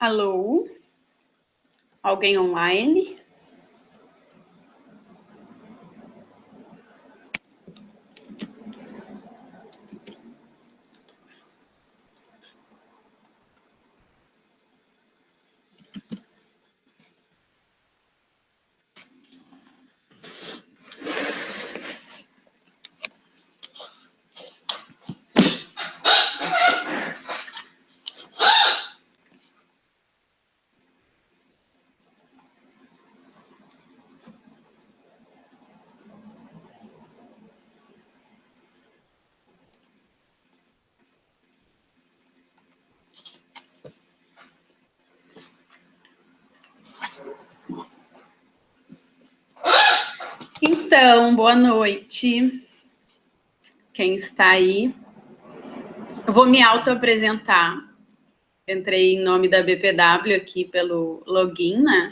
Alô? Alguém online? Então, boa noite. Quem está aí? Eu vou me auto-apresentar. Entrei em nome da BPW aqui pelo login, né?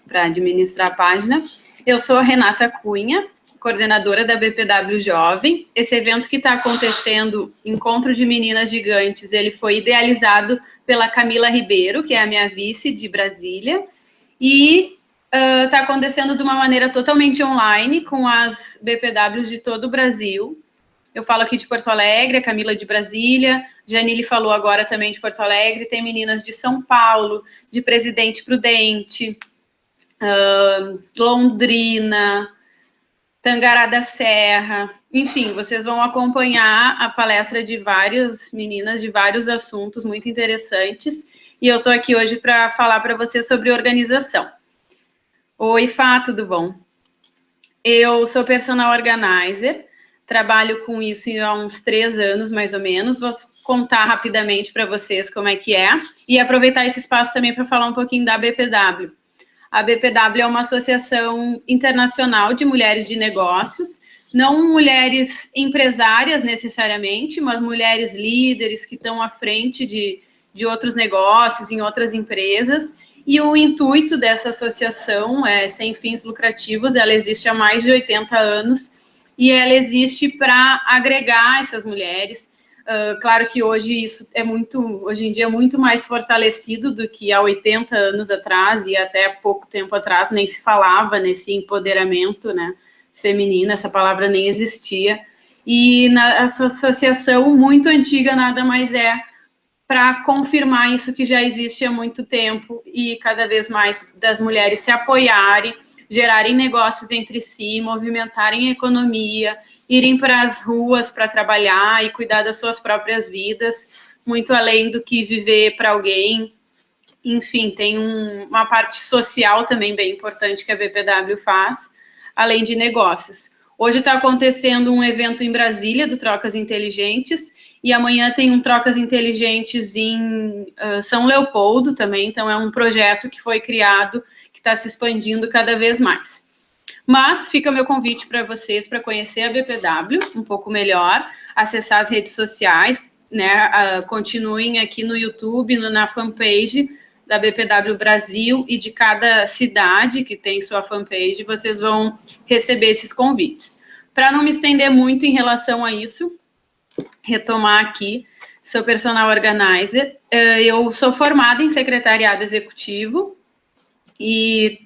Para administrar a página. Eu sou a Renata Cunha, coordenadora da BPW Jovem. Esse evento que está acontecendo, Encontro de Meninas Gigantes, ele foi idealizado pela Camila Ribeiro, que é a minha vice de Brasília, e está acontecendo de uma maneira totalmente online, com as BPWs de todo o Brasil. Eu falo aqui de Porto Alegre, a Camila de Brasília, Janile falou agora também de Porto Alegre, tem meninas de São Paulo, de Presidente Prudente, Londrina, Tangará da Serra, enfim, vocês vão acompanhar a palestra de várias meninas de vários assuntos muito interessantes, e eu estou aqui hoje para falar para vocês sobre organização. Oi, Fá, tudo bom? Eu sou personal organizer, trabalho com isso há uns 3 anos, mais ou menos. Vou contar rapidamente para vocês como é que é e aproveitar esse espaço também para falar um pouquinho da BPW. A BPW é uma associação internacional de mulheres de negócios, não mulheres empresárias necessariamente, mas mulheres líderes que estão à frente de outros negócios, em outras empresas. E o intuito dessa associação é sem fins lucrativos, ela existe há mais de 80 anos, e ela existe para agregar essas mulheres. Claro que hoje em dia é muito mais fortalecido do que há 80 anos atrás, e até pouco tempo atrás nem se falava nesse empoderamento, né, feminino, essa palavra nem existia. E essa associação muito antiga nada mais é para confirmar isso que já existe há muito tempo e cada vez mais das mulheres se apoiarem, gerarem negócios entre si, movimentarem a economia, irem para as ruas para trabalhar e cuidar das suas próprias vidas, muito além do que viver para alguém. Enfim, tem uma parte social também bem importante que a BPW faz, além de negócios. Hoje está acontecendo um evento em Brasília do Trocas Inteligentes, e amanhã tem um Trocas Inteligentes em São Leopoldo também, então é um projeto que foi criado, que está se expandindo cada vez mais. Mas fica o meu convite para vocês, para conhecer a BPW um pouco melhor, acessar as redes sociais, né? Continuem aqui no YouTube, na fanpage da BPW Brasil, e de cada cidade que tem sua fanpage, vocês vão receber esses convites. Para não me estender muito em relação a isso, retomar aqui, sou personal organizer, eu sou formada em secretariado executivo e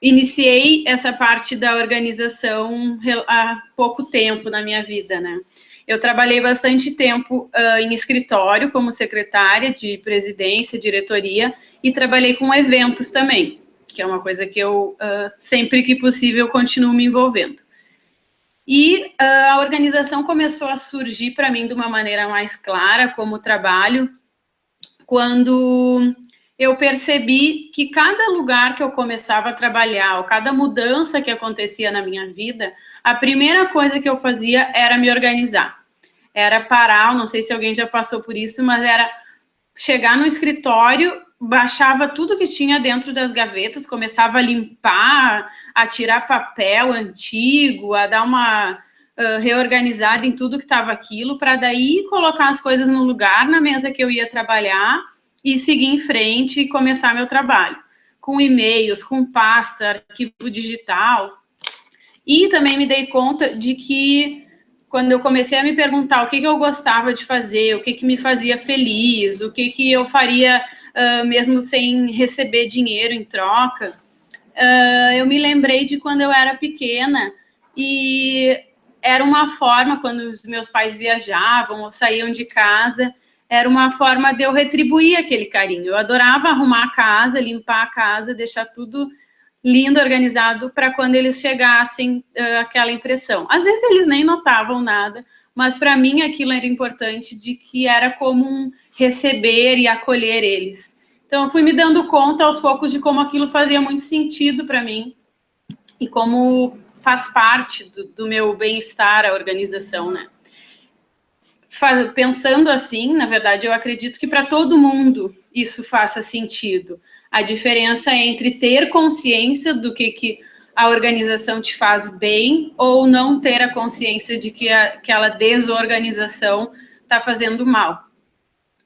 iniciei essa parte da organização há pouco tempo na minha vida, né? Eu trabalhei bastante tempo em escritório como secretária de presidência, diretoria, e trabalhei com eventos também, que é uma coisa que eu, sempre que possível, continuo me envolvendo. E a organização começou a surgir para mim de uma maneira mais clara como trabalho, quando eu percebi que cada lugar que eu começava a trabalhar, ou cada mudança que acontecia na minha vida, a primeira coisa que eu fazia era me organizar. Era parar, não sei se alguém já passou por isso, mas era chegar no escritório, baixava tudo que tinha dentro das gavetas, começava a limpar, a tirar papel antigo, a dar uma reorganizada em tudo que estava aquilo, para daí colocar as coisas no lugar, na mesa que eu ia trabalhar, e seguir em frente e começar meu trabalho, com e-mails, com pasta, arquivo digital. E também me dei conta de que, quando eu comecei a me perguntar o que eu gostava de fazer, o que me fazia feliz, o que eu faria mesmo sem receber dinheiro em troca. Eu me lembrei de quando eu era pequena e era uma forma, quando os meus pais viajavam ou saíam de casa, era uma forma de eu retribuir aquele carinho. Eu adorava arrumar a casa, limpar a casa, deixar tudo lindo, organizado, para quando eles chegassem, aquela impressão. Às vezes eles nem notavam nada, mas para mim aquilo era importante, de que era como receber e acolher eles. Então eu fui me dando conta aos poucos de como aquilo fazia muito sentido para mim e como faz parte do meu bem-estar a organização, né? Pensando assim, na verdade, eu acredito que para todo mundo isso faça sentido. A diferença é entre ter consciência do que a organização te faz bem ou não ter a consciência de que aquela desorganização está fazendo mal.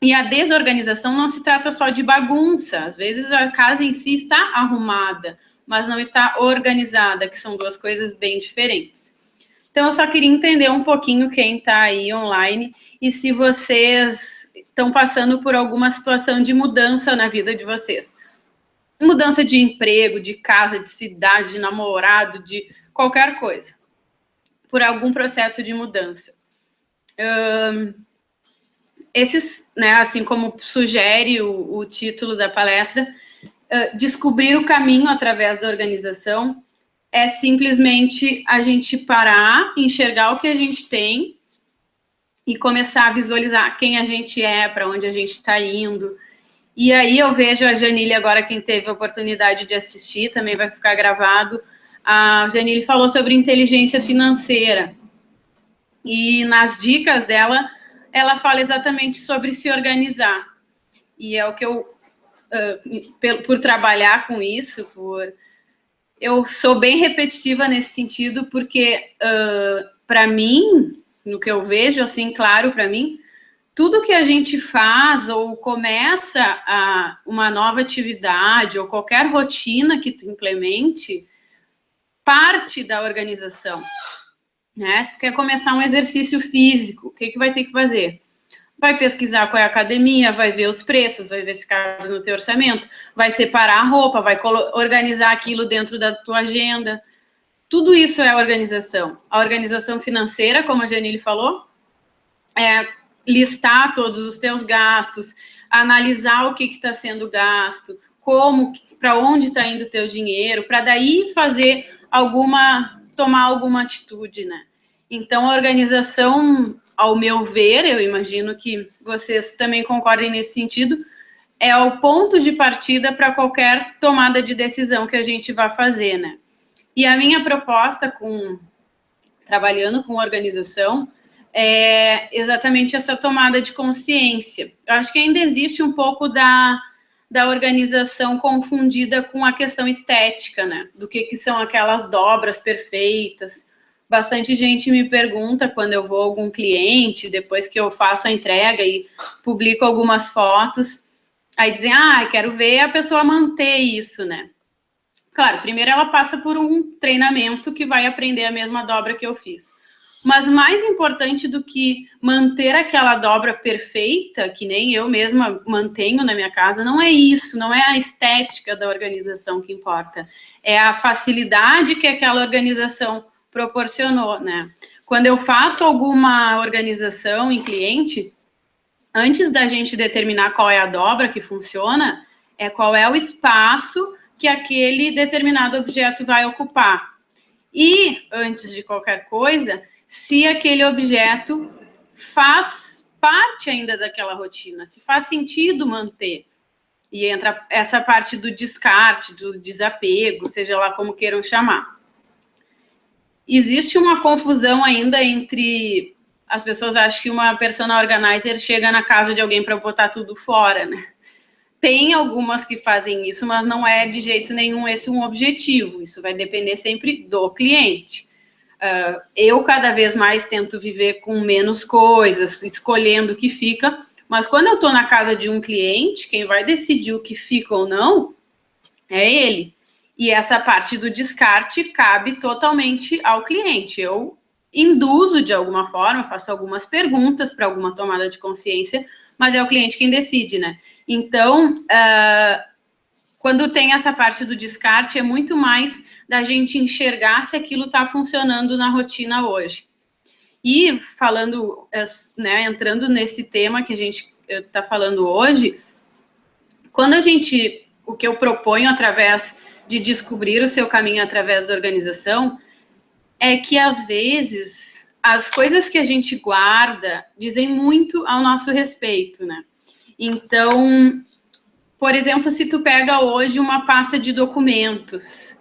E a desorganização não se trata só de bagunça. Às vezes a casa em si está arrumada, mas não está organizada, que são duas coisas bem diferentes. Então, eu só queria entender um pouquinho quem está aí online e se vocês estão passando por alguma situação de mudança na vida de vocês. Mudança de emprego, de casa, de cidade, de namorado, de qualquer coisa. Por algum processo de mudança. Esses, né, assim como sugere o título da palestra, descobrir o caminho através da organização é simplesmente a gente parar, enxergar o que a gente tem e começar a visualizar quem a gente é, para onde a gente está indo. E aí eu vejo a Janile agora, quem teve a oportunidade de assistir, também vai ficar gravado. A Janile falou sobre inteligência financeira. E nas dicas dela, ela fala exatamente sobre se organizar. E é o que eu, por trabalhar com isso, eu sou bem repetitiva nesse sentido, porque, para mim, no que eu vejo, assim, claro para mim, tudo que a gente faz ou começa uma nova atividade ou qualquer rotina que tu implemente, parte da organização. Né? Se tu quer começar um exercício físico, o que vai ter que fazer? Vai pesquisar qual é a academia, vai ver os preços, vai ver se cabe no teu orçamento, vai separar a roupa, vai organizar aquilo dentro da tua agenda. Tudo isso é organização. A organização financeira, como a Janile falou, é listar todos os teus gastos, analisar o que está sendo gasto, para onde está indo o teu dinheiro, para daí tomar alguma atitude, né? Então, a organização, ao meu ver, eu imagino que vocês também concordem nesse sentido, é o ponto de partida para qualquer tomada de decisão que a gente vá fazer, né? E a minha proposta trabalhando com organização é exatamente essa tomada de consciência. Eu acho que ainda existe um pouco da organização confundida com a questão estética, né? Do que são aquelas dobras perfeitas. Bastante gente me pergunta quando eu vou a algum cliente, depois que eu faço a entrega e publico algumas fotos, aí dizem, quero ver a pessoa manter isso, né? Claro, primeiro ela passa por um treinamento que vai aprender a mesma dobra que eu fiz. Mas mais importante do que manter aquela dobra perfeita, que nem eu mesma mantenho na minha casa, não é isso, não é a estética da organização que importa. É a facilidade que aquela organização proporcionou, né? Quando eu faço alguma organização em cliente, antes da gente determinar qual é a dobra que funciona, é qual é o espaço que aquele determinado objeto vai ocupar. E, antes de qualquer coisa, se aquele objeto faz parte ainda daquela rotina, se faz sentido manter. E entra essa parte do descarte, do desapego, seja lá como queiram chamar. Existe uma confusão ainda entre... As pessoas acham que uma personal organizer chega na casa de alguém para botar tudo fora, né? Tem algumas que fazem isso, mas não é de jeito nenhum esse um objetivo. Isso vai depender sempre do cliente. Eu cada vez mais tento viver com menos coisas, escolhendo o que fica, mas quando eu estou na casa de um cliente, quem vai decidir o que fica ou não é ele. E essa parte do descarte cabe totalmente ao cliente. Eu induzo de alguma forma, faço algumas perguntas para alguma tomada de consciência, mas é o cliente quem decide, né? Então, quando tem essa parte do descarte, é muito mais da gente enxergar se aquilo está funcionando na rotina hoje. E falando, né, entrando nesse tema que a gente está falando hoje, quando o que eu proponho através de descobrir o seu caminho através da organização, é que às vezes as coisas que a gente guarda dizem muito ao nosso respeito, né? Então, por exemplo, se tu pega hoje uma pasta de documentos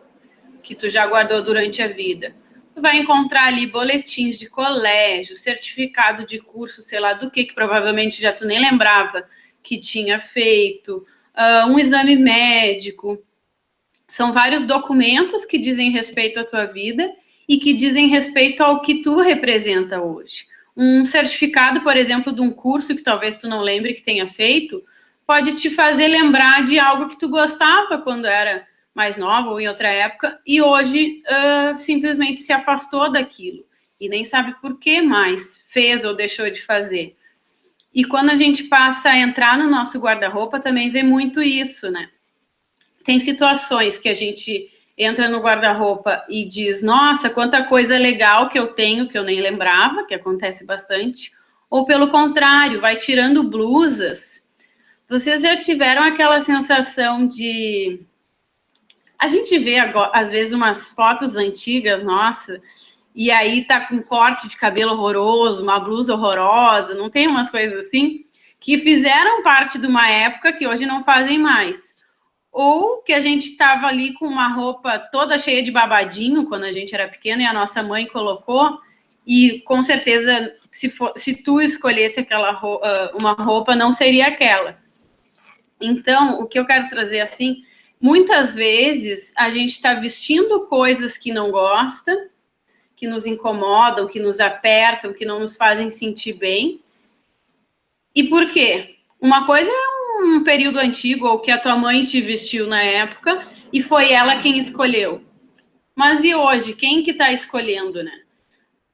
que tu já guardou durante a vida, tu vai encontrar ali boletins de colégio, certificado de curso, sei lá do que provavelmente já tu nem lembrava que tinha feito, um exame médico. São vários documentos que dizem respeito à tua vida e que dizem respeito ao que tu representa hoje. Um certificado, por exemplo, de um curso que talvez tu não lembre que tenha feito, pode te fazer lembrar de algo que tu gostava quando era mais nova ou em outra época, e hoje simplesmente se afastou daquilo, e nem sabe por que mais fez ou deixou de fazer. E quando a gente passa a entrar no nosso guarda-roupa, também vê muito isso, né? Tem situações que a gente entra no guarda-roupa e diz, nossa, quanta coisa legal que eu tenho, que eu nem lembrava, que acontece bastante, ou pelo contrário, vai tirando blusas. Vocês já tiveram aquela sensação de... A gente vê, às vezes, umas fotos antigas, nossa, e aí tá com corte de cabelo horroroso, uma blusa horrorosa, não tem umas coisas assim? Que fizeram parte de uma época que hoje não fazem mais. Ou que a gente estava ali com uma roupa toda cheia de babadinho quando a gente era pequena e a nossa mãe colocou, e com certeza, se tu escolhesse uma roupa, não seria aquela. Então, o que eu quero trazer assim, muitas vezes a gente está vestindo coisas que não gosta, que nos incomodam, que nos apertam, que não nos fazem sentir bem. E por quê? Uma coisa é um período antigo, ou que a tua mãe te vestiu na época, e foi ela quem escolheu. Mas e hoje? Quem que tá escolhendo, né?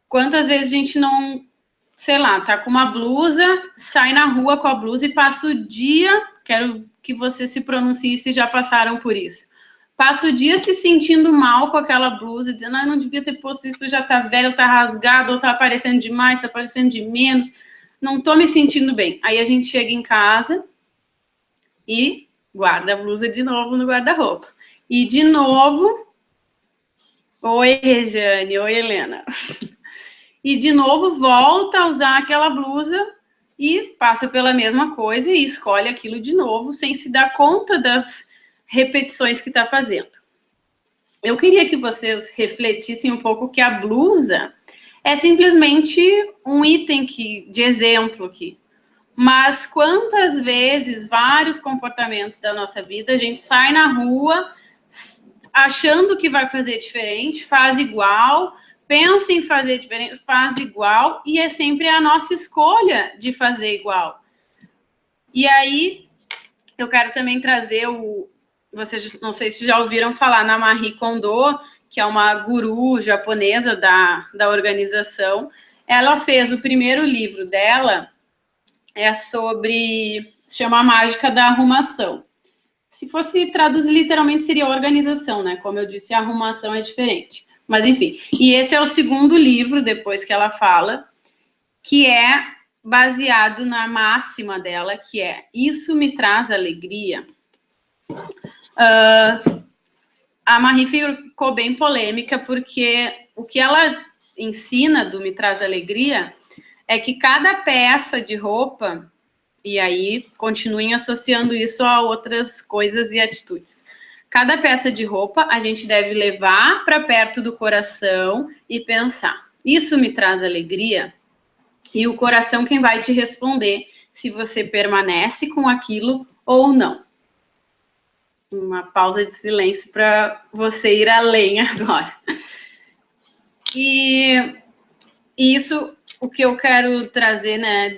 Quantas vezes a gente não, sei lá, tá com uma blusa, sai na rua com a blusa e passa o dia, quero que você se pronuncie se já passaram por isso, passa o dia se sentindo mal com aquela blusa, dizendo, não devia ter posto isso, já tá velho, tá rasgado, ou tá aparecendo demais, tá aparecendo de menos, não tô me sentindo bem. Aí a gente chega em casa e guarda a blusa de novo no guarda-roupa. E de novo, oi, Rejane, oi, Helena. E de novo volta a usar aquela blusa e passa pela mesma coisa e escolhe aquilo de novo, sem se dar conta das repetições que está fazendo. Eu queria que vocês refletissem um pouco que a blusa é simplesmente um item de exemplo aqui. Mas quantas vezes, vários comportamentos da nossa vida, a gente sai na rua achando que vai fazer diferente, faz igual, pensa em fazer diferente, faz igual, e é sempre a nossa escolha de fazer igual. E aí, eu quero também trazer vocês não sei se já ouviram falar na Marie Kondo, que é uma guru japonesa da organização. Ela fez o primeiro livro dela, se chama A Mágica da Arrumação. Se fosse traduzir literalmente seria organização, né? Como eu disse, a arrumação é diferente. Mas enfim, e esse é o segundo livro, depois que ela fala, que é baseado na máxima dela, que é, isso me traz alegria. A Marie ficou bem polêmica, porque o que ela ensina do Me Traz Alegria é que cada peça de roupa, e aí continuem associando isso a outras coisas e atitudes. Cada peça de roupa a gente deve levar para perto do coração e pensar, isso me traz alegria? E o coração quem vai te responder se você permanece com aquilo ou não. Uma pausa de silêncio para você ir além agora. E isso, o que eu quero trazer, né,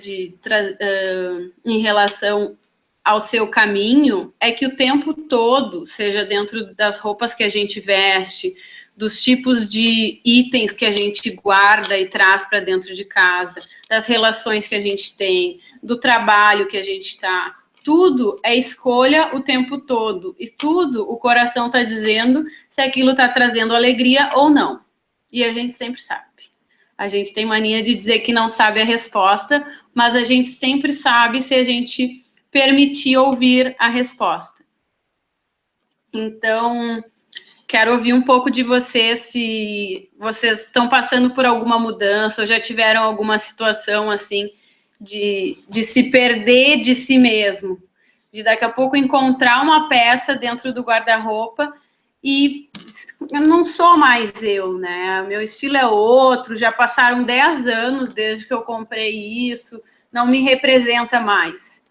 em relação ao seu caminho, é que o tempo todo, seja dentro das roupas que a gente veste, dos tipos de itens que a gente guarda e traz para dentro de casa, das relações que a gente tem, do trabalho que a gente está. Tudo é escolha o tempo todo. E tudo o coração está dizendo se aquilo está trazendo alegria ou não. E a gente sempre sabe. A gente tem mania de dizer que não sabe a resposta, mas a gente sempre sabe se a gente permitir ouvir a resposta. Então, quero ouvir um pouco de vocês, se vocês estão passando por alguma mudança ou já tiveram alguma situação assim de se perder de si mesmo, de daqui a pouco encontrar uma peça dentro do guarda-roupa e eu não sou mais eu, né? Meu estilo é outro, já passaram 10 anos desde que eu comprei isso, não me representa mais.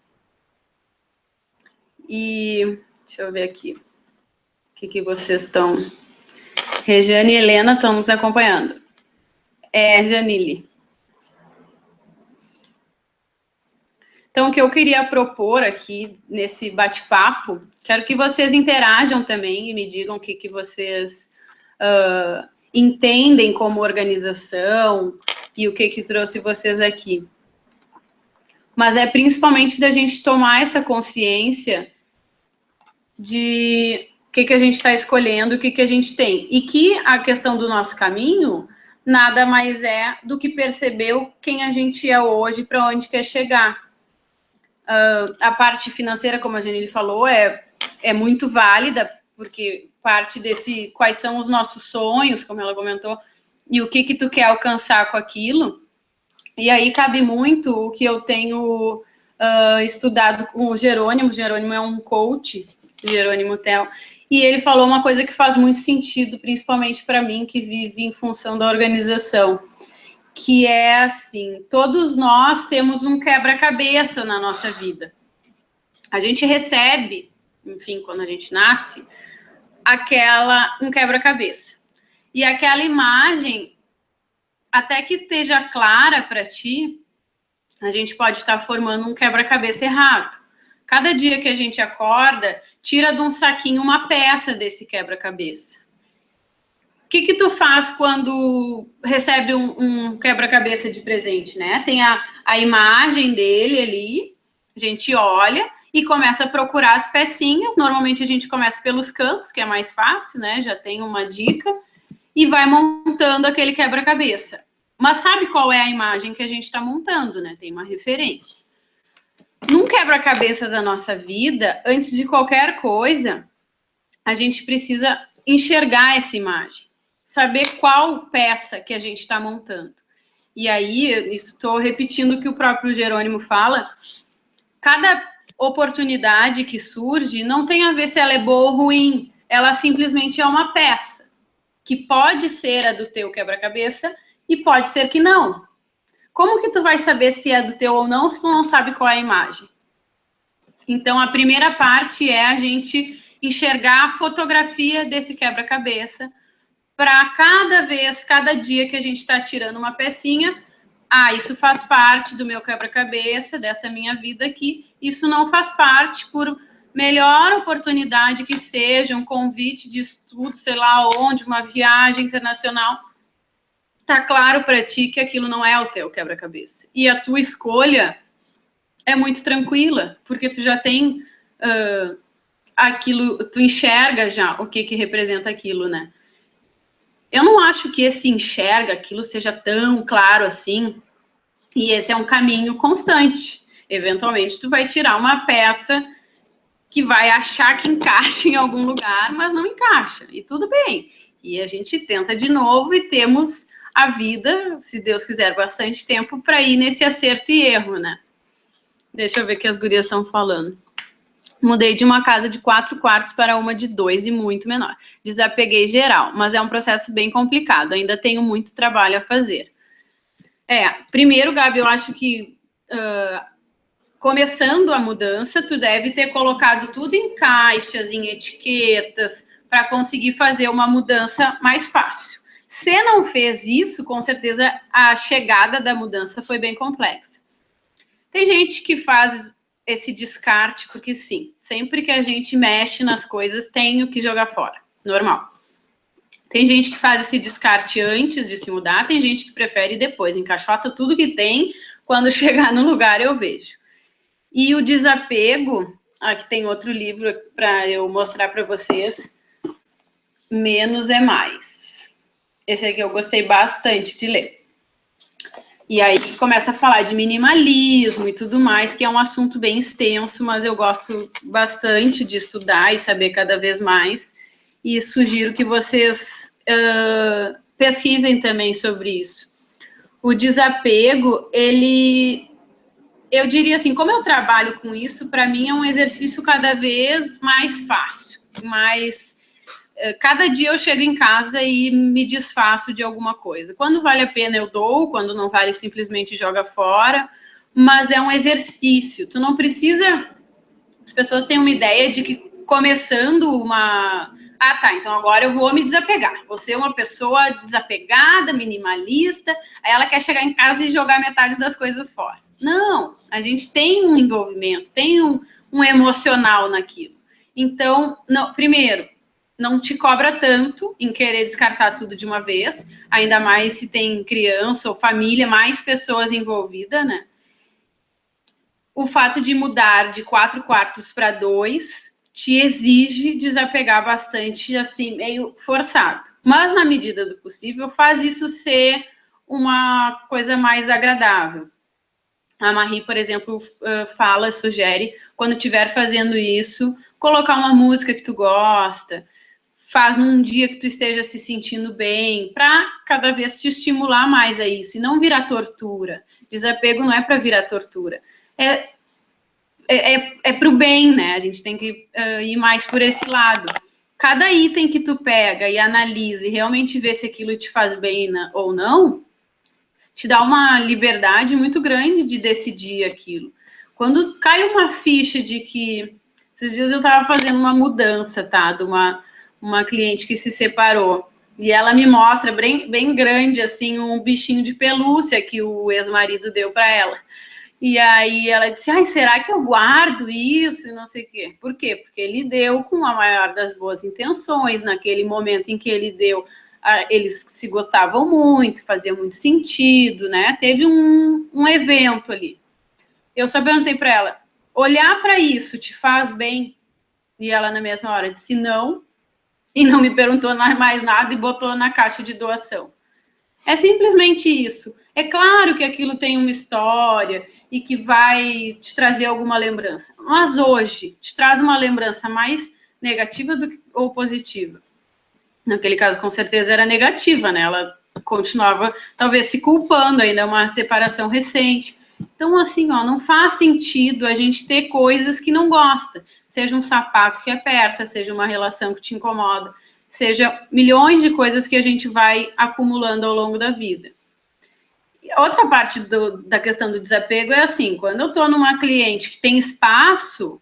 E deixa eu ver aqui. O que vocês estão... Regiane e Helena estão nos acompanhando. Janile. Então, o que eu queria propor aqui, nesse bate-papo, quero que vocês interajam também e me digam o que vocês entendem como organização e o que trouxe vocês aqui. Mas é principalmente da gente tomar essa consciência de o que a gente está escolhendo, o que a gente tem. E que a questão do nosso caminho nada mais é do que perceber quem a gente é hoje, para onde quer chegar. A parte financeira, como a Janile falou, é muito válida, porque parte desse quais são os nossos sonhos, como ela comentou, e o que tu quer alcançar com aquilo. E aí cabe muito o que eu tenho estudado com o Jerônimo. O Jerônimo é um coach, Jerônimo Tel, e ele falou uma coisa que faz muito sentido, principalmente para mim, que vive em função da organização, que é assim, todos nós temos um quebra-cabeça na nossa vida. A gente recebe, enfim, quando a gente nasce, um quebra-cabeça. E aquela imagem, até que esteja clara para ti, a gente pode estar formando um quebra-cabeça errado. Cada dia que a gente acorda, tira de um saquinho uma peça desse quebra-cabeça. O que tu faz quando recebe um quebra-cabeça de presente, né? Tem a imagem dele ali, a gente olha e começa a procurar as pecinhas. Normalmente a gente começa pelos cantos, que é mais fácil, né? Já tem uma dica. E vai montando aquele quebra-cabeça. Mas sabe qual é a imagem que a gente está montando, né? Tem uma referência. Num quebra-cabeça da nossa vida, antes de qualquer coisa, a gente precisa enxergar essa imagem, saber qual peça que a gente está montando. E aí, estou repetindo o que o próprio Jerônimo fala, cada oportunidade que surge não tem a ver se ela é boa ou ruim, ela simplesmente é uma peça, que pode ser a do teu quebra-cabeça e pode ser que não. Como que tu vai saber se é do teu ou não se tu não sabe qual é a imagem? Então, a primeira parte é a gente enxergar a fotografia desse quebra-cabeça para cada dia que a gente está tirando uma pecinha, isso faz parte do meu quebra-cabeça, dessa minha vida aqui, isso não faz parte por melhor oportunidade que seja, um convite de estudo, sei lá onde, uma viagem internacional, tá claro para ti que aquilo não é o teu quebra-cabeça. E a tua escolha é muito tranquila, porque tu já tem aquilo, tu enxerga já o que representa aquilo, né? Eu não acho que esse enxerga aquilo seja tão claro assim, e esse é um caminho constante. Eventualmente, tu vai tirar uma peça que vai achar que encaixa em algum lugar, mas não encaixa, e tudo bem. E a gente tenta de novo e temos a vida, se Deus quiser, bastante tempo para ir nesse acerto e erro, né? Deixa eu ver o que as gurias estão falando. Mudei de uma casa de 4 quartos para uma de 2 e muito menor. Desapeguei geral, mas é um processo bem complicado. Ainda tenho muito trabalho a fazer. Primeiro, Gabi, eu acho que começando a mudança, tu deve ter colocado tudo em caixas, em etiquetas, para conseguir fazer uma mudança mais fácil. Se não fez isso, com certeza a chegada da mudança foi bem complexa. Tem gente que faz esse descarte, porque sim, sempre que a gente mexe nas coisas, tem o que jogar fora, normal. Tem gente que faz esse descarte antes de se mudar, tem gente que prefere depois, encaixota tudo que tem, quando chegar no lugar eu vejo. E o desapego, aqui tem outro livro para eu mostrar para vocês, Menos é Mais. Esse aqui eu gostei bastante de ler. E aí começa a falar de minimalismo e tudo mais, que é um assunto bem extenso, mas eu gosto bastante de estudar e saber cada vez mais. E sugiro que vocês pesquisem também sobre isso. O desapego, eu diria assim, como eu trabalho com isso, para mim é um exercício cada vez mais fácil, mais... Cada dia eu chego em casa e me desfaço de alguma coisa. Quando vale a pena eu dou, quando não vale simplesmente joga fora, mas é um exercício. Tu não precisa... As pessoas têm uma ideia de que começando uma... Ah, tá, então agora eu vou me desapegar. Vou ser uma pessoa desapegada, minimalista, aí ela quer chegar em casa e jogar metade das coisas fora. Não, a gente tem um envolvimento, tem um emocional naquilo. Então, não, primeiro, não te cobra tanto em querer descartar tudo de uma vez, ainda mais se tem criança ou família, mais pessoas envolvidas, né? O fato de mudar de 4 quartos para 2 te exige desapegar bastante, assim, meio forçado. Mas, na medida do possível, faz isso ser uma coisa mais agradável. A Marie, por exemplo, sugere, quando estiver fazendo isso, colocar uma música que tu gosta, faz num dia que tu esteja se sentindo bem, para cada vez te estimular mais a isso, e não virar tortura. Desapego não é para virar tortura. É para o bem, né? A gente tem que ir mais por esse lado. Cada item que tu pega e analisa e realmente vê se aquilo te faz bem ou não, te dá uma liberdade muito grande de decidir aquilo. Quando cai uma ficha de que... Esses dias eu estava fazendo uma mudança, tá? De uma cliente que se separou. E ela me mostra bem grande, assim, um bichinho de pelúcia que o ex-marido deu para ela. E aí ela disse, ai, será que eu guardo isso? E não sei o quê. Por quê? Porque ele deu com a maior das boas intenções, naquele momento em que ele deu, eles se gostavam muito, fazia muito sentido, né? Teve um evento ali. Eu só perguntei para ela, olhar para isso te faz bem? E ela, na mesma hora, disse não, e não me perguntou mais nada e botou na caixa de doação. É simplesmente isso. É claro que aquilo tem uma história e que vai te trazer alguma lembrança. Mas hoje, te traz uma lembrança mais negativa ou positiva? Naquele caso, com certeza, era negativa, né? Ela continuava, talvez, se culpando, ainda uma separação recente. Então, assim, ó, não faz sentido a gente ter coisas que não gosta. Seja um sapato que aperta, seja uma relação que te incomoda, seja milhões de coisas que a gente vai acumulando ao longo da vida. Outra parte da questão do desapego é assim, quando eu estou numa cliente que tem espaço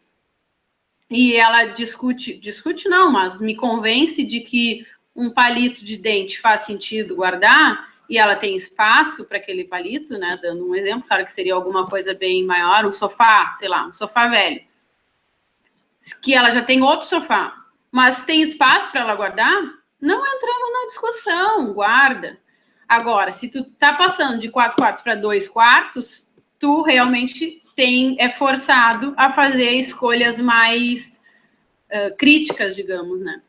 e ela discute não, mas me convence de que um palito de dente faz sentido guardar e ela tem espaço para aquele palito, né? Dando um exemplo, claro que seria alguma coisa bem maior, um sofá, sei lá, um sofá velho. Que ela já tem outro sofá, mas tem espaço para ela guardar, não entrando na discussão, guarda. Agora, se tu tá passando de 4 quartos para 2 quartos, tu realmente é forçado a fazer escolhas mais críticas, digamos, né?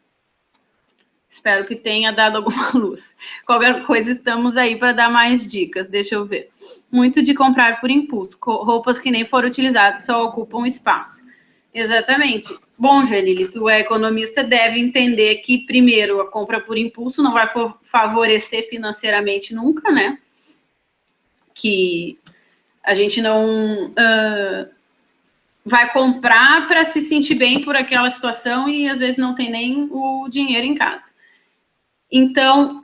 Espero que tenha dado alguma luz. Qualquer coisa, estamos aí para dar mais dicas. Deixa eu ver. Muito de comprar por impulso. Roupas que nem foram utilizadas só ocupam espaço. Exatamente. Bom, Janine, tu é economista, deve entender que, primeiro, a compra por impulso não vai favorecer financeiramente nunca, né? Que a gente não vai comprar para se sentir bem por aquela situação e, às vezes, não tem nem o dinheiro em casa. Então,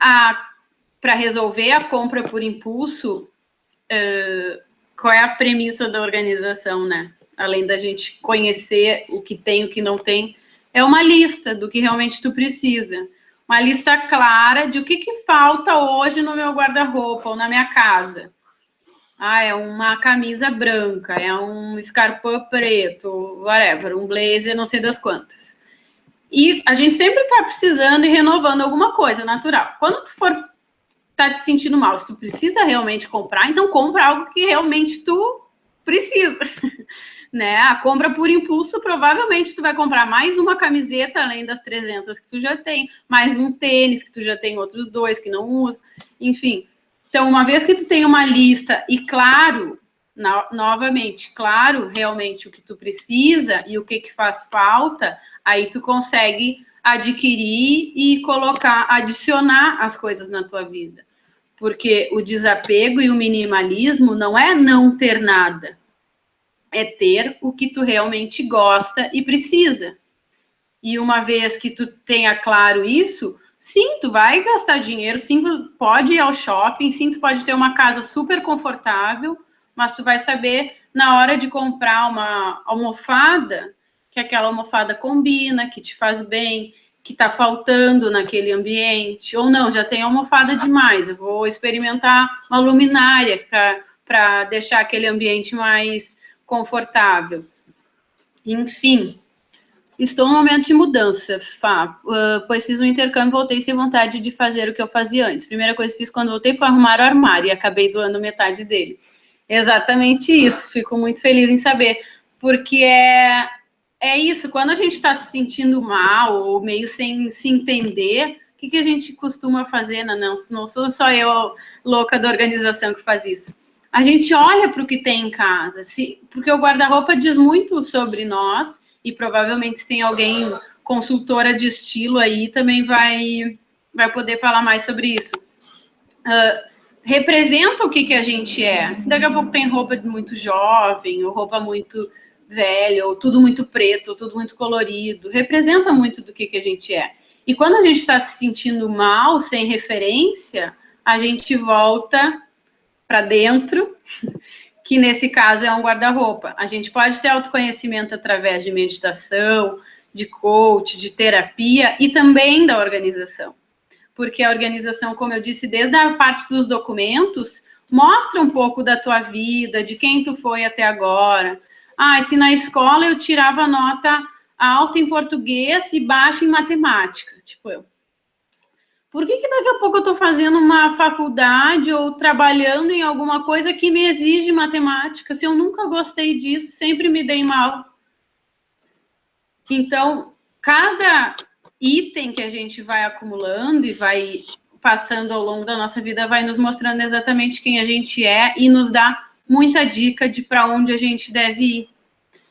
para resolver a compra por impulso, qual é a premissa da organização, né? Além da gente conhecer o que tem, o que não tem, é uma lista do que realmente tu precisa. Uma lista clara de o que falta hoje no meu guarda-roupa ou na minha casa. É uma camisa branca, é um escarpão preto, whatever, um blazer, não sei das quantas. E a gente sempre está precisando e renovando alguma coisa, natural. Quando tu for tá te sentindo mal, se tu precisa realmente comprar, então compra algo que realmente tu precisa, né? A compra por impulso, provavelmente tu vai comprar mais uma camiseta, além das 300 que tu já tem, mais um tênis, que tu já tem outros 2 que não usa, enfim. Então, uma vez que tu tem uma lista e claro, novamente, claro realmente o que tu precisa e o que faz falta, aí tu consegue adquirir e colocar, adicionar as coisas na tua vida. Porque o desapego e o minimalismo não é não ter nada, é ter o que tu realmente gosta e precisa. E uma vez que tu tenha claro isso, sim, tu vai gastar dinheiro, sim, tu pode ir ao shopping, sim, tu pode ter uma casa super confortável, mas tu vai saber, na hora de comprar uma almofada, que aquela almofada combina, que te faz bem, que tá faltando naquele ambiente, ou não, já tem almofada demais, eu vou experimentar uma luminária para deixar aquele ambiente mais confortável. Enfim, estou num momento de mudança, Fá, pois fiz um intercâmbio e voltei sem vontade de fazer o que eu fazia antes. Primeira coisa que fiz quando voltei foi arrumar o armário e acabei doando metade dele. Exatamente isso, fico muito feliz em saber, porque é isso, quando a gente está se sentindo mal ou meio sem se entender, o que a gente costuma fazer? Não sou só eu, louca da organização, que faz isso. A gente olha para o que tem em casa, porque o guarda-roupa diz muito sobre nós, e provavelmente se tem alguém consultora de estilo aí, também vai poder falar mais sobre isso. Representa o que a gente é. Se daqui a pouco tem roupa muito jovem, ou roupa muito velha, ou tudo muito preto, ou tudo muito colorido, representa muito do que a gente é. E quando a gente está se sentindo mal, sem referência, a gente volta para dentro, que nesse caso é um guarda-roupa. A gente pode ter autoconhecimento através de meditação, de coach, de terapia e também da organização. Porque a organização, como eu disse, desde a parte dos documentos, mostra um pouco da tua vida, de quem tu foi até agora. Se na escola eu tirava nota alta em português e baixa em matemática, tipo eu. Por que daqui a pouco eu estou fazendo uma faculdade ou trabalhando em alguma coisa que me exige matemática? Se eu nunca gostei disso, sempre me dei mal. Então, cada item que a gente vai acumulando e vai passando ao longo da nossa vida vai nos mostrando exatamente quem a gente é e nos dá muita dica de para onde a gente deve ir,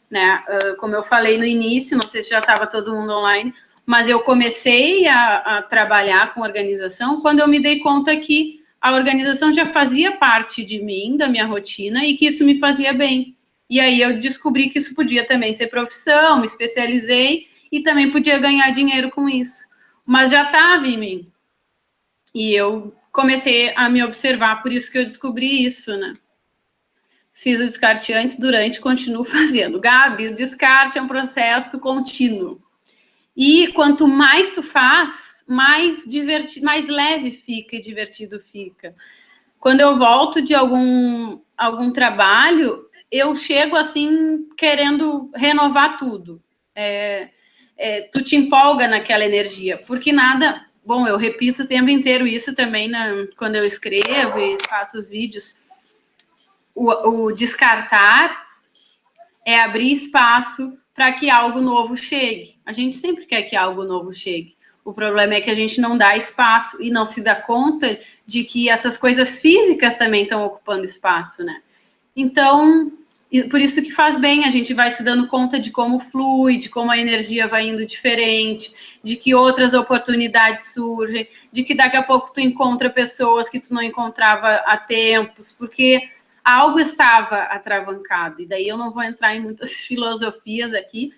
né? Como eu falei no início, não sei se já estava todo mundo online, mas eu comecei a trabalhar com organização quando eu me dei conta que a organização já fazia parte de mim, da minha rotina, e que isso me fazia bem. E aí eu descobri que isso podia também ser profissão, me especializei e também podia ganhar dinheiro com isso. Mas já estava em mim. E eu comecei a me observar, por isso que eu descobri isso, né? Fiz o descarte antes, durante, continuo fazendo. Gabi, o descarte é um processo contínuo. E quanto mais tu faz, mais divertido, mais leve fica e divertido fica. Quando eu volto de algum trabalho, eu chego assim querendo renovar tudo. Tu te empolga naquela energia, porque nada... Bom, eu repito o tempo inteiro isso também quando eu escrevo e faço os vídeos. O descartar é abrir espaço para que algo novo chegue. A gente sempre quer que algo novo chegue. O problema é que a gente não dá espaço e não se dá conta de que essas coisas físicas também estão ocupando espaço, né? Então, por isso que faz bem, a gente vai se dando conta de como flui, de como a energia vai indo diferente, de que outras oportunidades surgem, de que daqui a pouco tu encontra pessoas que tu não encontrava há tempos, porque algo estava atravancado. E daí eu não vou entrar em muitas filosofias aqui,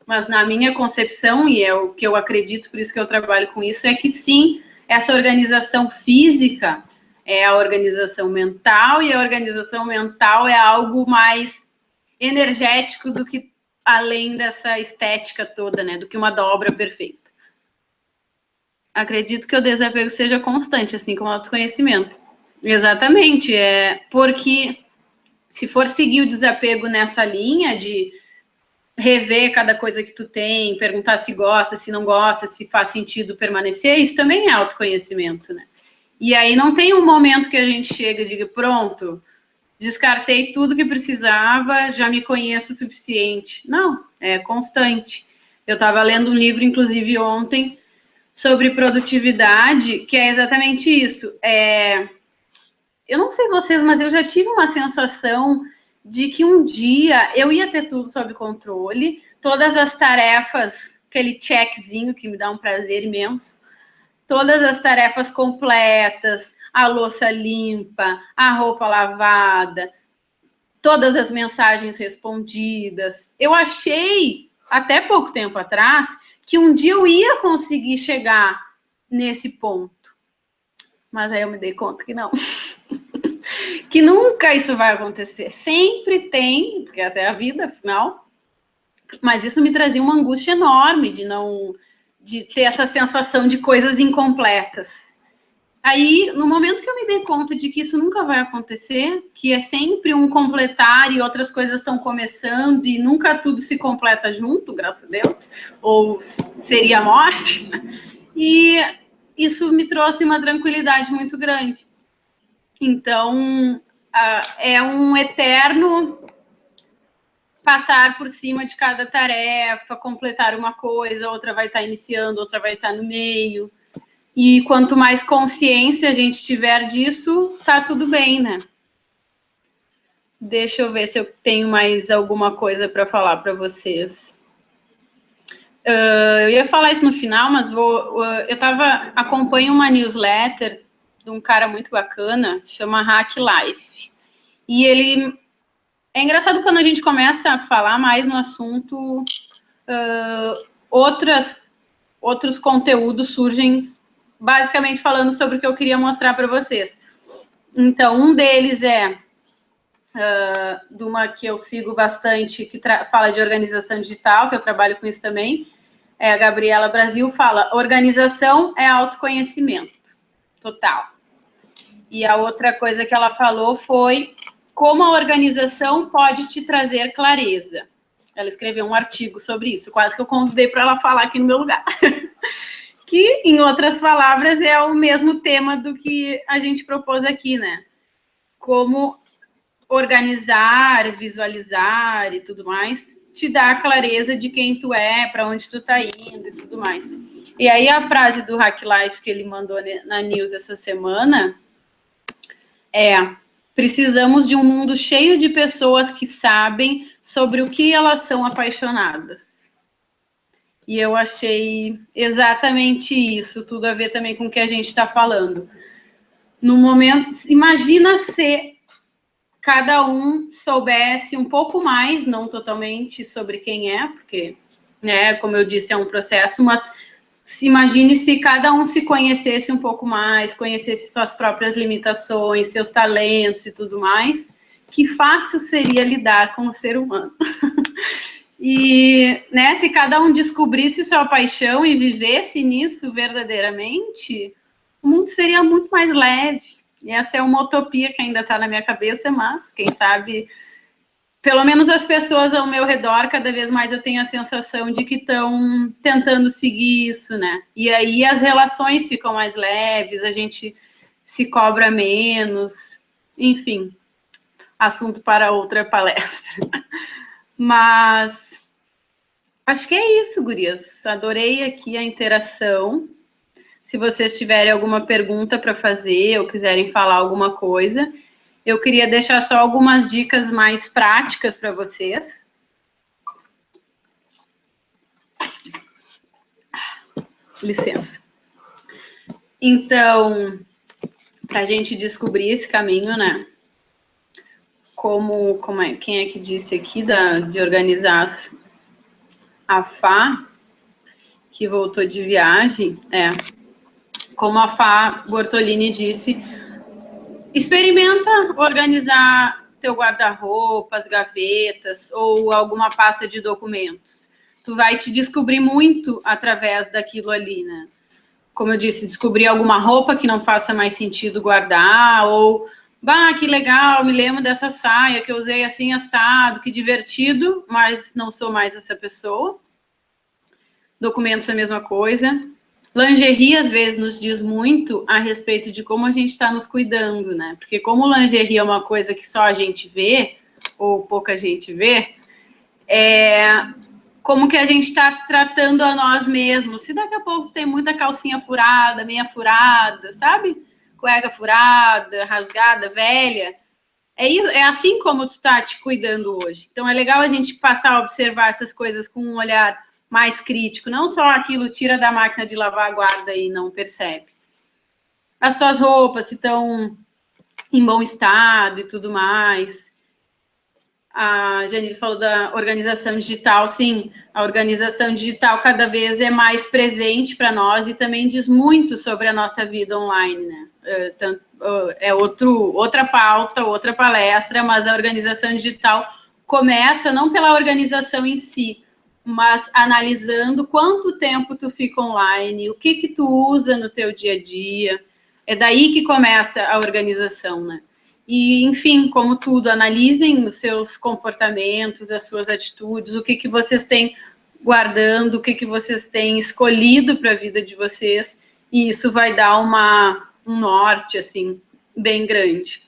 mas na minha concepção, e é o que eu acredito, por isso que eu trabalho com isso, é que sim, essa organização física é a organização mental, e a organização mental é algo mais energético do que além dessa estética toda, né? Do que uma dobra perfeita. Acredito que o desapego seja constante, assim como o autoconhecimento. Exatamente, porque se for seguir o desapego nessa linha de rever cada coisa que tu tem, perguntar se gosta, se não gosta, se faz sentido permanecer, isso também é autoconhecimento, né? E aí não tem um momento que a gente chega e diga, pronto, descartei tudo que precisava, já me conheço o suficiente. Não, é constante. Eu estava lendo um livro, inclusive, ontem, sobre produtividade, que é exatamente isso. Eu não sei vocês, mas eu já tive uma sensação de que um dia eu ia ter tudo sob controle, todas as tarefas, aquele checkzinho que me dá um prazer imenso, todas as tarefas completas, a louça limpa, a roupa lavada, todas as mensagens respondidas. Eu achei, até pouco tempo atrás, que um dia eu ia conseguir chegar nesse ponto. Mas aí eu me dei conta que não. Que nunca isso vai acontecer. Sempre tem, porque essa é a vida, afinal. Mas isso me trazia uma angústia enorme de ter essa sensação de coisas incompletas. Aí, no momento que eu me dei conta de que isso nunca vai acontecer, que é sempre um completar e outras coisas estão começando e nunca tudo se completa junto, graças a Deus, ou seria a morte, e isso me trouxe uma tranquilidade muito grande. Então, é um eterno passar por cima de cada tarefa, completar uma coisa, outra vai estar iniciando, outra vai estar no meio. E quanto mais consciência a gente tiver disso, tá tudo bem, né? Deixa eu ver se eu tenho mais alguma coisa para falar para vocês. Eu ia falar isso no final, mas acompanho uma newsletter de um cara muito bacana, chama Hack Life. E ele... É engraçado quando a gente começa a falar mais no assunto, outros conteúdos surgem basicamente falando sobre o que eu queria mostrar para vocês. Então, um deles é de uma que eu sigo bastante, que fala de organização digital, que eu trabalho com isso também, a Gabriela Brasil, fala, organização é autoconhecimento, total. E a outra coisa que ela falou foi como a organização pode te trazer clareza. Ela escreveu um artigo sobre isso, quase que eu convidei para ela falar aqui no meu lugar. Que, em outras palavras, é o mesmo tema do que a gente propôs aqui, né? Como organizar, visualizar e tudo mais, te dá a clareza de quem tu é, para onde tu tá indo e tudo mais. E aí a frase do Hack Life que ele mandou na news essa semana precisamos de um mundo cheio de pessoas que sabem sobre o que elas são apaixonadas. E eu achei exatamente isso, tudo a ver também com o que a gente está falando. No momento, imagina se cada um soubesse um pouco mais, não totalmente sobre quem é, porque, né, como eu disse, é um processo, mas imagine se cada um se conhecesse um pouco mais, conhecesse suas próprias limitações, seus talentos e tudo mais, que fácil seria lidar com o ser humano. E, né, se cada um descobrisse sua paixão e vivesse nisso verdadeiramente, o mundo seria muito mais leve. E essa é uma utopia que ainda está na minha cabeça, mas, quem sabe, pelo menos as pessoas ao meu redor, cada vez mais eu tenho a sensação de que estão tentando seguir isso, né? E aí as relações ficam mais leves, a gente se cobra menos, enfim, assunto para outra palestra. Mas acho que é isso, gurias. Adorei aqui a interação. Se vocês tiverem alguma pergunta para fazer ou quiserem falar alguma coisa, eu queria deixar só algumas dicas mais práticas para vocês. Licença. Então, para a gente descobrir esse caminho, né? Quem é que disse aqui de organizar a Fá, que voltou de viagem, como a Fá Bortolini disse, experimenta organizar teu guarda-roupa, as gavetas ou alguma pasta de documentos. Tu vai te descobrir muito através daquilo ali, né? Como eu disse, descobrir alguma roupa que não faça mais sentido guardar ou Bah, que legal, me lembro dessa saia que eu usei assim assado, que divertido, mas não sou mais essa pessoa. Documentos é a mesma coisa. Lingerie, às vezes, nos diz muito a respeito de como a gente está nos cuidando, né? Porque como lingerie é uma coisa que só a gente vê, ou pouca gente vê, como que a gente está tratando a nós mesmos. Se daqui a pouco tem muita calcinha furada, meia furada, sabe? Cueca furada, rasgada, velha. É assim como tu está te cuidando hoje. Então, é legal a gente passar a observar essas coisas com um olhar mais crítico. Não só aquilo tira da máquina de lavar, guarda e não percebe. As tuas roupas, se estão em bom estado e tudo mais. A Janine falou da organização digital. Sim, a organização digital cada vez é mais presente para nós e também diz muito sobre a nossa vida online, né? É outra pauta, outra palestra, mas a organização digital começa não pela organização em si, mas analisando quanto tempo tu fica online, o que tu usa no teu dia a dia. É daí que começa a organização, né? E, enfim, como tudo, analisem os seus comportamentos, as suas atitudes, o que vocês têm guardando, o que vocês têm escolhido para a vida de vocês, e isso vai dar um norte, assim, bem grande.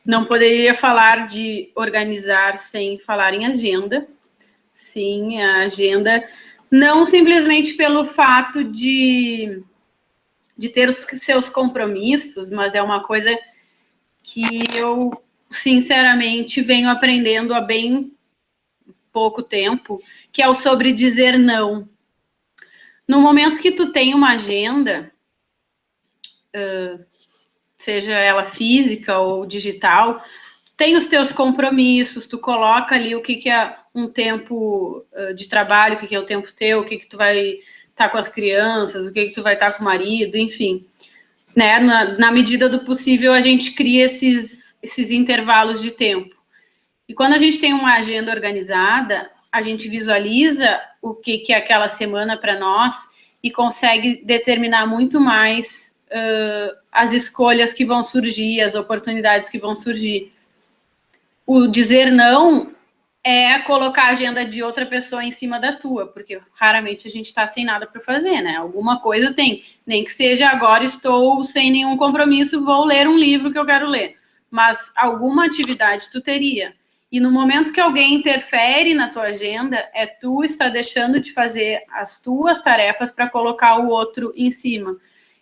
Não poderia falar de organizar sem falar em agenda. Sim, a agenda, não simplesmente pelo fato de ter os seus compromissos, mas é uma coisa que eu, sinceramente, venho aprendendo há bem pouco tempo, que é o sobre dizer não. No momento que tu tem uma agenda, seja ela física ou digital, tem os teus compromissos, tu coloca ali o que é um tempo de trabalho, o que é o tempo teu, o que tu vai estar com as crianças, o que tu vai estar com o marido, enfim. Né? Na medida do possível, a gente cria esses intervalos de tempo. E quando a gente tem uma agenda organizada, a gente visualiza o que é aquela semana para nós e consegue determinar muito mais as escolhas que vão surgir, as oportunidades que vão surgir. O dizer não é colocar a agenda de outra pessoa em cima da tua, porque raramente a gente está sem nada para fazer, né? Alguma coisa tem, nem que seja agora estou sem nenhum compromisso, vou ler um livro que eu quero ler, mas alguma atividade tu teria. E no momento que alguém interfere na tua agenda, tu está deixando de fazer as tuas tarefas para colocar o outro em cima.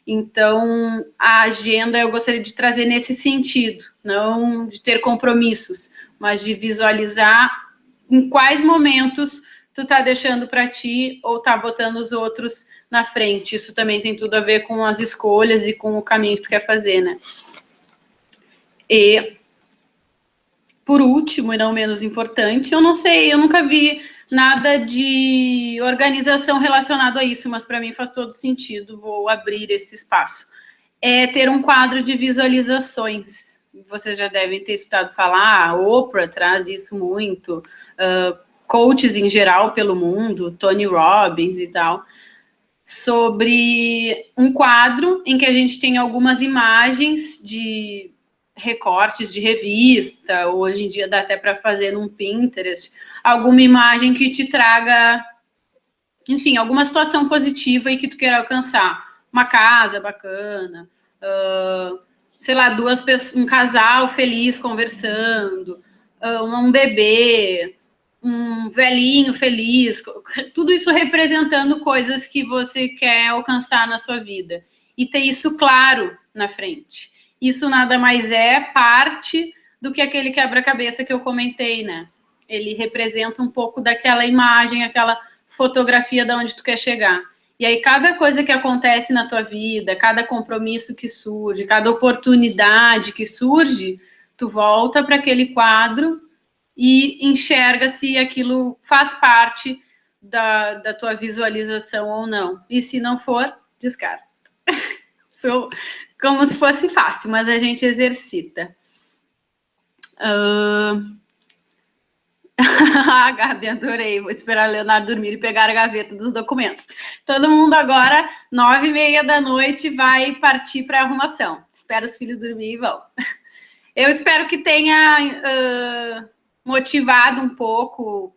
Então, a agenda eu gostaria de trazer nesse sentido, não de ter compromissos, mas de visualizar em quais momentos tu tá deixando para ti ou tá botando os outros na frente. Isso também tem tudo a ver com as escolhas e com o caminho que tu quer fazer, né? E, por último, e não menos importante, eu não sei, eu nunca vi nada de organização relacionado a isso, mas para mim faz todo sentido, vou abrir esse espaço. É ter um quadro de visualizações. Vocês já devem ter escutado falar, a Oprah traz isso muito, coaches em geral pelo mundo, Tony Robbins e tal, sobre um quadro em que a gente tem algumas imagens de recortes de revista, hoje em dia dá até para fazer num Pinterest, alguma imagem que te traga, enfim, alguma situação positiva e que tu queira alcançar. Uma casa bacana, sei lá, um casal feliz conversando, um bebê, um velhinho feliz, tudo isso representando coisas que você quer alcançar na sua vida. E ter isso claro na frente. Isso nada mais é parte do que aquele quebra-cabeça que eu comentei, né? Ele representa um pouco daquela imagem, aquela fotografia de onde tu quer chegar. E aí, cada coisa que acontece na tua vida, cada compromisso que surge, cada oportunidade que surge, tu volta para aquele quadro e enxerga se aquilo faz parte da tua visualização ou não. E se não for, descarta. Como se fosse fácil, mas a gente exercita. Ah, Gabi, adorei. Vou esperar o Leonardo dormir e pegar a gaveta dos documentos. Todo mundo agora, 9h30 da noite, vai partir para a arrumação. Espero os filhos dormir e vão. Eu espero que tenha motivado um pouco.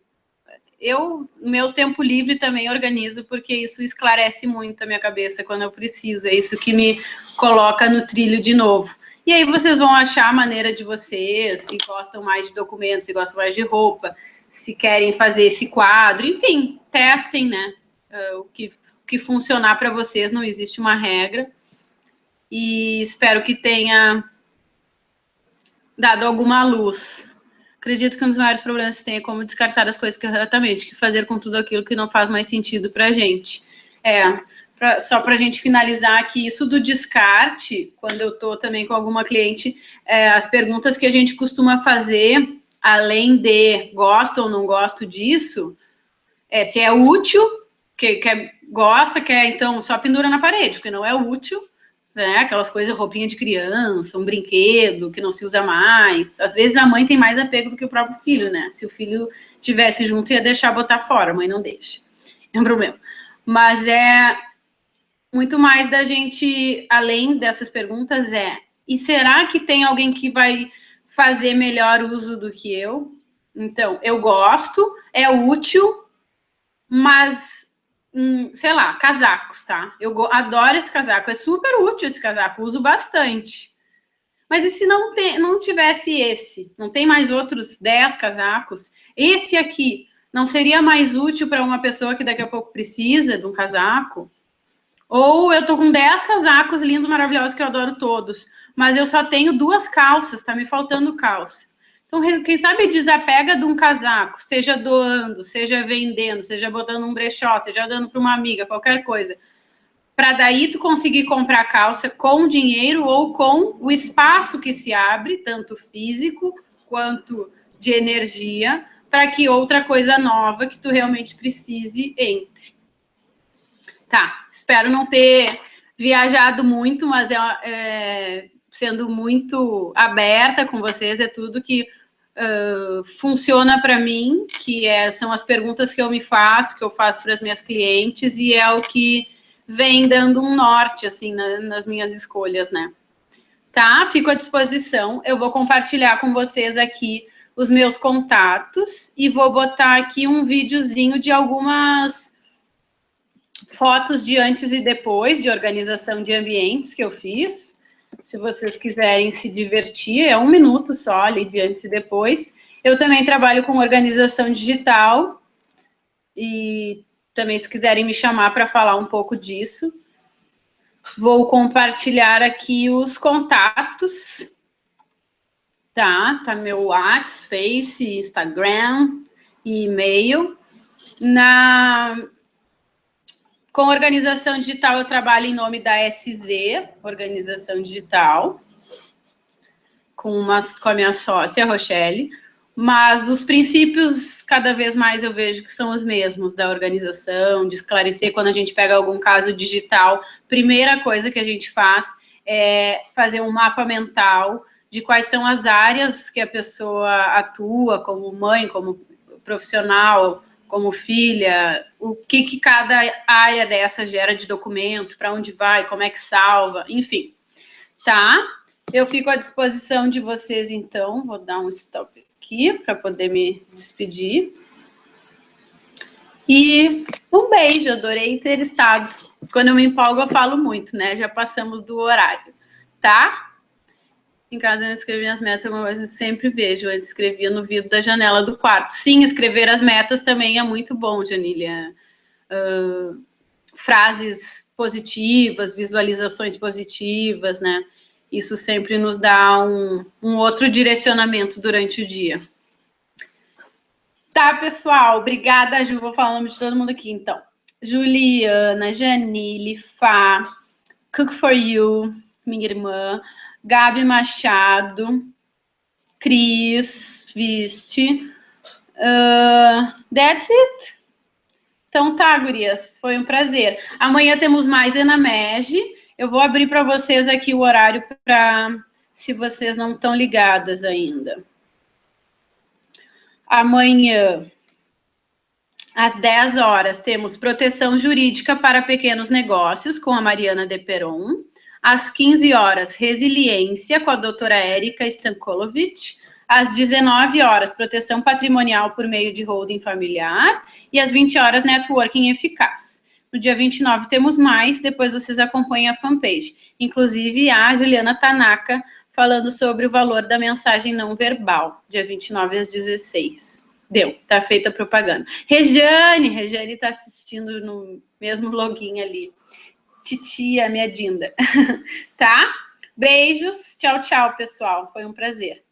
Meu tempo livre também organizo, porque isso esclarece muito a minha cabeça quando eu preciso. É isso que me coloca no trilho de novo. E aí vocês vão achar a maneira de vocês, se gostam mais de documentos, se gostam mais de roupa, se querem fazer esse quadro, enfim, testem, né? O que funcionar para vocês, não existe uma regra. E espero que tenha dado alguma luz. Acredito que um dos maiores problemas que tem é como descartar as coisas corretamente, que fazer com tudo aquilo que não faz mais sentido para a gente. Só para a gente finalizar aqui, isso do descarte, quando eu estou também com alguma cliente, as perguntas que a gente costuma fazer, além de gosto ou não gosto disso, se é útil, gosta, quer, então só pendura na parede, porque não é útil, né? Aquelas coisas, roupinha de criança, um brinquedo que não se usa mais. Às vezes a mãe tem mais apego do que o próprio filho, né? Se o filho tivesse junto, ia deixar botar fora, a mãe não deixa. É um problema. Mas muito mais da gente, além dessas perguntas, e será que tem alguém que vai fazer melhor uso do que eu? Então, eu gosto, é útil, mas, sei lá, casacos, tá? Eu adoro esse casaco, é super útil esse casaco, uso bastante. Mas e se não tivesse esse? Não tem mais outros 10 casacos? Esse aqui não seria mais útil para uma pessoa que daqui a pouco precisa de um casaco? Ou eu tô com 10 casacos lindos, maravilhosos, que eu adoro todos, mas eu só tenho 2 calças, tá me faltando calça. Então, quem sabe desapega de um casaco, seja doando, seja vendendo, seja botando um brechó, seja dando para uma amiga, qualquer coisa. Para daí tu conseguir comprar calça com dinheiro ou com o espaço que se abre, tanto físico quanto de energia, para que outra coisa nova que tu realmente precise entre. Tá, espero não ter viajado muito, mas sendo muito aberta com vocês, é tudo que funciona para mim, que são as perguntas que eu me faço, que eu faço para as minhas clientes, e é o que vem dando um norte, assim, nas minhas escolhas, né? Tá? Fico à disposição. Eu vou compartilhar com vocês aqui os meus contatos e vou botar aqui um videozinho de algumas fotos de antes e depois de organização de ambientes que eu fiz. Se vocês quiserem se divertir, é 1 minuto só ali de antes e depois. Eu também trabalho com organização digital e também se quiserem me chamar para falar um pouco disso. Vou compartilhar aqui os contatos. Tá meu WhatsApp, Face, Instagram e e-mail. Com organização digital, eu trabalho em nome da SZ, Organização Digital, com a minha sócia, Rochelle, mas os princípios, cada vez mais eu vejo que são os mesmos, da organização, de esclarecer quando a gente pega algum caso digital, primeira coisa que a gente faz é fazer um mapa mental de quais são as áreas que a pessoa atua, como mãe, como profissional, como filha, o que cada área dessa gera de documento, para onde vai, como é que salva, enfim. Tá? Eu fico à disposição de vocês, então. Vou dar um stop aqui para poder me despedir. E um beijo, adorei ter estado. Quando eu me empolgo, eu falo muito, né? Já passamos do horário, tá? Em casa eu escrevi as metas, alguma coisa eu sempre vejo. Eu escrevia no vidro da janela do quarto. Sim, escrever as metas também é muito bom, Janília. Frases positivas, visualizações positivas, né? Isso sempre nos dá um outro direcionamento durante o dia. Tá, pessoal? Obrigada, Ju. Vou falar o nome de todo mundo aqui, então. Juliana, Janile, Fá, Cook for You, minha irmã, Gabi Machado, Cris, Viste. That's it. Então tá, gurias. Foi um prazer. Amanhã temos mais Enamege. Eu vou abrir para vocês aqui o horário para, se vocês não estão ligadas ainda. Amanhã Às 10 horas, temos proteção jurídica para pequenos negócios, com a Mariana de Peron. Às 15 horas, resiliência, com a doutora Érica Stankovic. Às 19 horas, proteção patrimonial por meio de holding familiar. E às 20 horas, networking eficaz. No dia 29 temos mais, depois vocês acompanham a fanpage. Inclusive, a Juliana Tanaka falando sobre o valor da mensagem não verbal, dia 29 às 16. Deu, tá feita a propaganda. Regiane tá assistindo no mesmo login ali. Titia, minha Dinda. Tá? Beijos, tchau, pessoal. Foi um prazer.